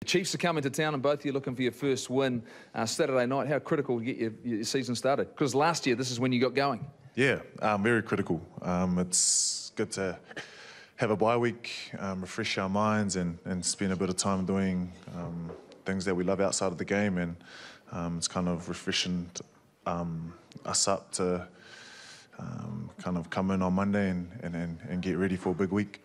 The Chiefs are coming to town and both of you looking for your first win Saturday night. How critical to get your season started? Because last year, this is when you got going. Yeah, very critical. It's good to have a bye week, refresh our minds and spend a bit of time doing things that we love outside of the game, and it's kind of refreshing us up to kind of come in on Monday and get ready for a big week.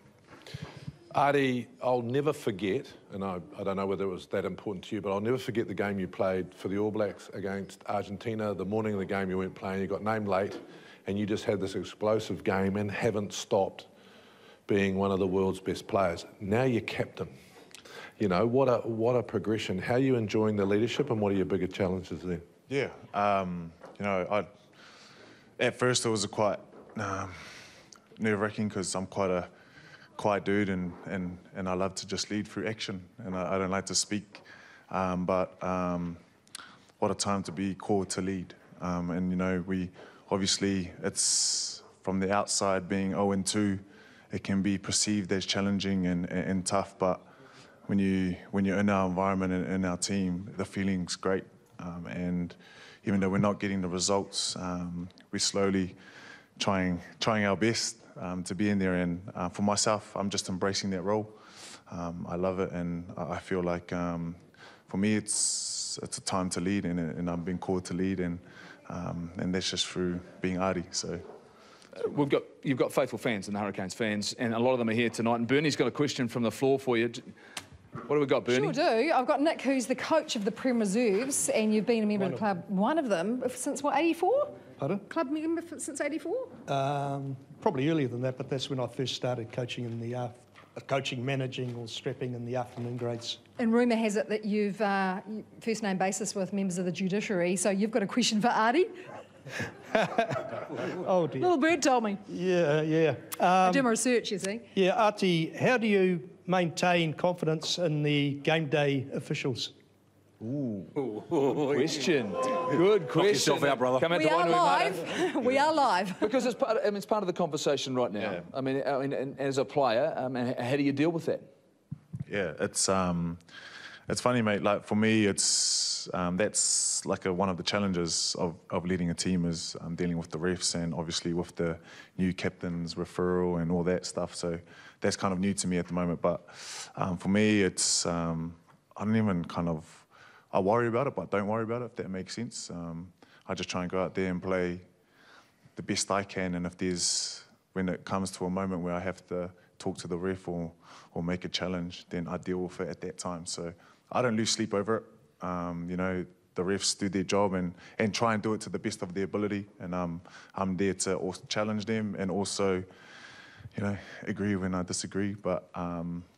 Ardie, I'll never forget, and I don't know whether it was that important to you, but I'll never forget the game you played for the All Blacks against Argentina. The morning of the game you weren't playing, you got named late, and you just had this explosive game and haven't stopped being one of the world's best players. Now you're captain. You know, what a progression. How are you enjoying the leadership, and what are your bigger challenges there? Yeah, you know, at first it was quite nerve-wracking because I'm quite a quiet dude and I love to just lead through action, and I don't like to speak. But what a time to be called to lead. And you know, obviously it's from the outside being 0-2, it can be perceived as challenging and tough, but when you're in our environment and in our team, the feeling's great. And even though we're not getting the results, we're slowly trying our best to be in there. And for myself, I'm just embracing that role. I love it, and I feel like for me, it's a time to lead, and I'm being called to lead, and that's just through being Ardie. So. You've got faithful fans and the Hurricanes fans, and a lot of them are here tonight. And Bernie's got a question from the floor for you. What have we got, Bernie? Sure do. I've got Nick, who's the coach of the Prem Reserves, and you've been a member of the club, one of them, since what, 84? Pardon? Club member since 84? Probably earlier than that, but that's when I first started coaching in the managing or strapping in the afternoon grades. And rumour has it that you've first name basis with members of the judiciary, so you've got a question for Ardie? Oh dear. Little bird told me. Yeah. I do my research, you see. Yeah, Ardie, how do you maintain confidence in the game day officials? Ooh, question. Good question. Knock yourself out, brother. We are live. We are live. Because it's part of the conversation right now. Yeah. I mean, and as a player, how do you deal with that? Yeah, it's funny, mate. Like for me, it's that's like one of the challenges of leading a team is dealing with the refs and obviously with the new captain's referral and all that stuff. So that's kind of new to me at the moment. But for me, it's I don't even I worry about it, but don't worry about it, if that makes sense. I just try and go out there and play the best I can, and when it comes to a moment where I have to talk to the ref or make a challenge, then I deal with it at that time. So I don't lose sleep over it. You know, the refs do their job and try and do it to the best of their ability, and I'm there to also challenge them and also, you know, agree when I disagree. But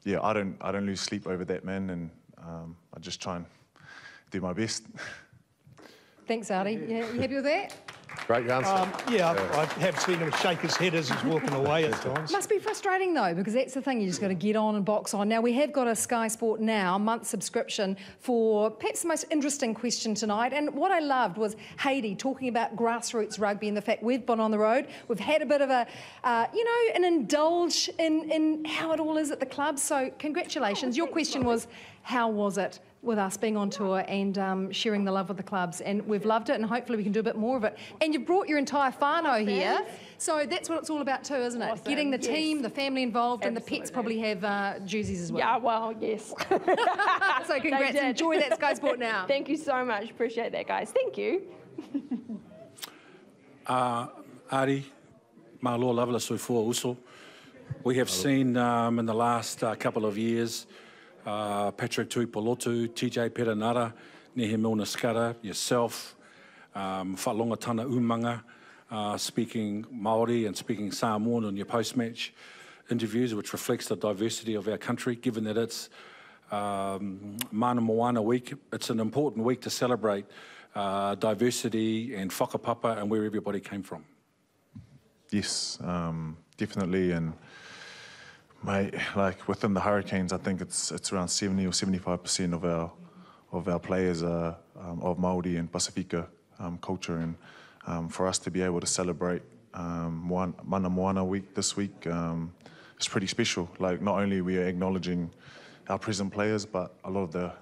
yeah, I don't lose sleep over that, man, and I just try and do my best. Thanks, Ardie. You happy with that? Great answer. Yeah, I have seen him shake his head as he's walking away at times. Must be frustrating though, because that's the thing, you just got to get on and box on. Now, we have got a Sky Sport Now month subscription for perhaps the most interesting question tonight, and what I loved was Haydee talking about grassroots rugby and the fact we've been on the road, we've had a bit of a, you know, an indulge in how it all is at the club, so congratulations. Your question was, how was it with us being on tour and sharing the love with the clubs, and we've loved it, and hopefully we can do a bit more of it. And you've brought your entire whano here, so that's what it's all about too, isn't it? Awesome. Getting the team, the family involved, Absolutely. and the pets probably have jerseys as well. Yeah, well, yes. So congrats, enjoy that Sky Sport Now. Thank you so much, appreciate that, guys. Thank you. Ardie, malo lavela soifua uso. We have seen in the last couple of years Patrick Tuipolotu, TJ Perenara, Nehe Milner Skara, yourself, Whalonga Tana Umanga, speaking Māori and speaking Samoan on your post-match interviews, which reflects the diversity of our country, given that it's Mana Moana Week. It's an important week to celebrate diversity and whakapapa and where everybody came from. Yes, definitely, and mate, like within the Hurricanes, I think it's around 70 or 75% of our players are of Māori and Pasifika culture, and for us to be able to celebrate Mana Moana Week this week, it's pretty special. Like not only we are acknowledging our present players, but a lot of the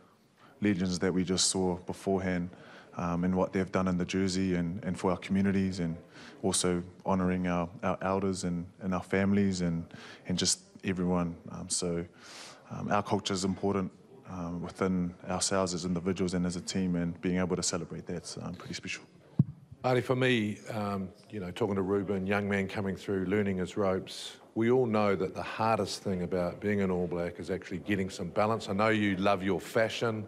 legends that we just saw beforehand, and what they've done in the jersey and for our communities, and also honouring our elders and our families and just everyone. So our culture is important within ourselves as individuals and as a team, and being able to celebrate that's pretty special. Ardie, for me, you know, talking to Ruben, young man coming through, learning his ropes, we all know that the hardest thing about being an All Black is actually getting some balance. I know you love your fashion.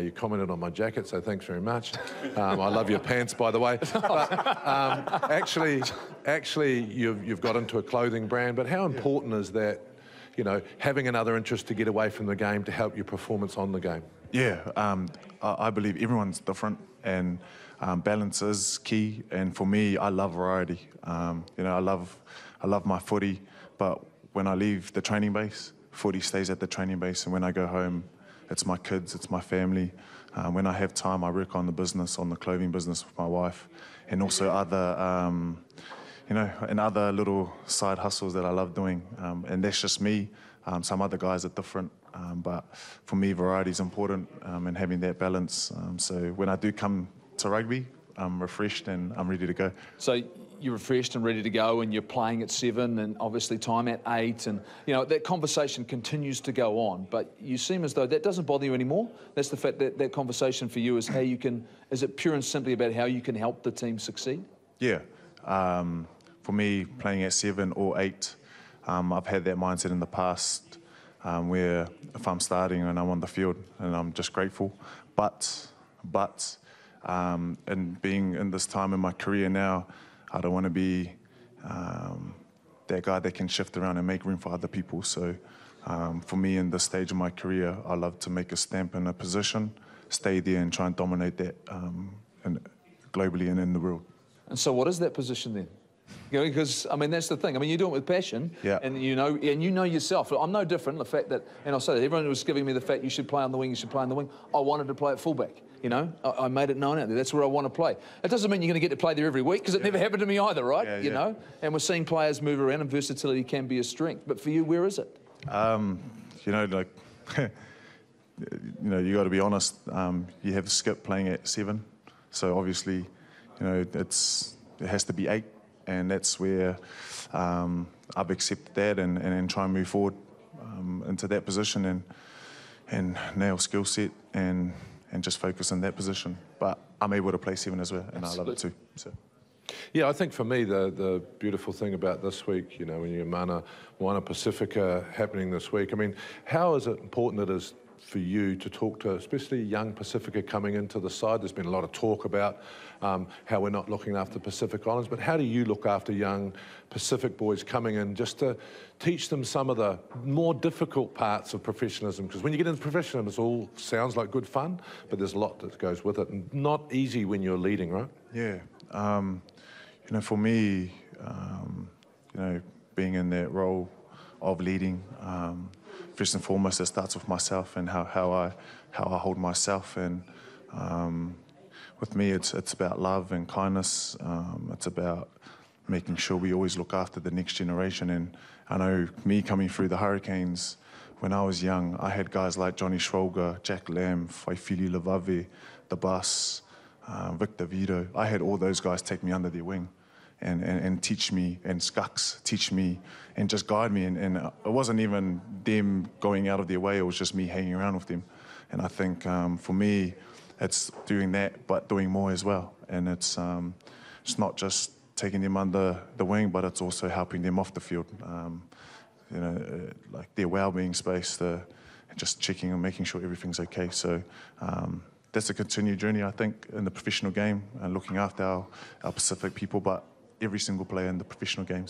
You commented on my jacket, so thanks very much. I love your pants, by the way. But, actually, you've got into a clothing brand, but how important is that, you know, having another interest to get away from the game to help your performance on the game? Yeah, I believe everyone's different, and balance is key. And for me, I love variety. You know, I love my footy, but when I leave the training base, footy stays at the training base, and when I go home, it's my kids, it's my family. When I have time, I work on the business, on the clothing business with my wife, and also other, you know, and other little side hustles that I love doing. And that's just me. Some other guys are different, but for me, variety is important, and having that balance. So when I do come to rugby, I'm refreshed and I'm ready to go. So you're refreshed and ready to go, and you're playing at 7 and obviously time at 8, and you know that conversation continues to go on, but you seem as though that doesn't bother you anymore. That's the fact that that conversation for you is how you can, is it pure and simply about how you can help the team succeed? Yeah, for me, playing at 7 or 8, I've had that mindset in the past, where if I'm starting and I'm on the field, and I'm just grateful, but and being in this time in my career now, I don't want to be that guy that can shift around and make room for other people. So for me, in this stage of my career, I love to make a stamp in a position, stay there and try and dominate that globally and in the world. And so what is that position then? You know, because I mean that's the thing. I mean you do it with passion, yeah. And you know yourself. I'm no different. The fact that, and I'll say that everyone was giving me the fact you should play on the wing, you should play on the wing. I wanted to play at fullback. You know, I made it known out there. That's where I want to play. It doesn't mean you're going to get to play there every week, because it never happened to me either, right? Yeah, you know, and we're seeing players move around, and versatility can be a strength. But for you, where is it? You know, like, you know, you got to be honest. You have Skip playing at 7, so obviously, you know, it has to be 8, and that's where I've accepted that and try and move forward into that position and nail skill set and just focus in that position. But I'm able to play 7 as well, and I love it too. So. Yeah, I think for me, the beautiful thing about this week, you know, when you're Moana Pacifica happening this week, I mean, how is it important it is for you to talk to, especially young Pacifica coming into the side? There's been a lot of talk about how we're not looking after Pacific Islands, but how do you look after young Pacific boys coming in just to teach them some of the more difficult parts of professionalism? Because when you get into professionalism, it all sounds like good fun, but there's a lot that goes with it, and not easy when you're leading, right? Yeah. You know, for me, you know, being in that role of leading, first and foremost, it starts with myself and how I hold myself. And with me, it's about love and kindness. It's about making sure we always look after the next generation. And I know me coming through the Hurricanes, when I was young, I had guys like Johnny Schwalger, Jack Lamb, Faifili Lavave, The Bus, Victor Vito. I had all those guys take me under their wing and teach me, and Skux teach me and just guide me. And it wasn't even them going out of their way, it was just me hanging around with them. And I think for me, it's doing that, but doing more as well. And it's not just taking them under the wing, but it's also helping them off the field. You know, like their well-being space, just checking and making sure everything's okay. So that's a continued journey, I think, in the professional game, and looking after our Pacific people, but every single player in the professional games.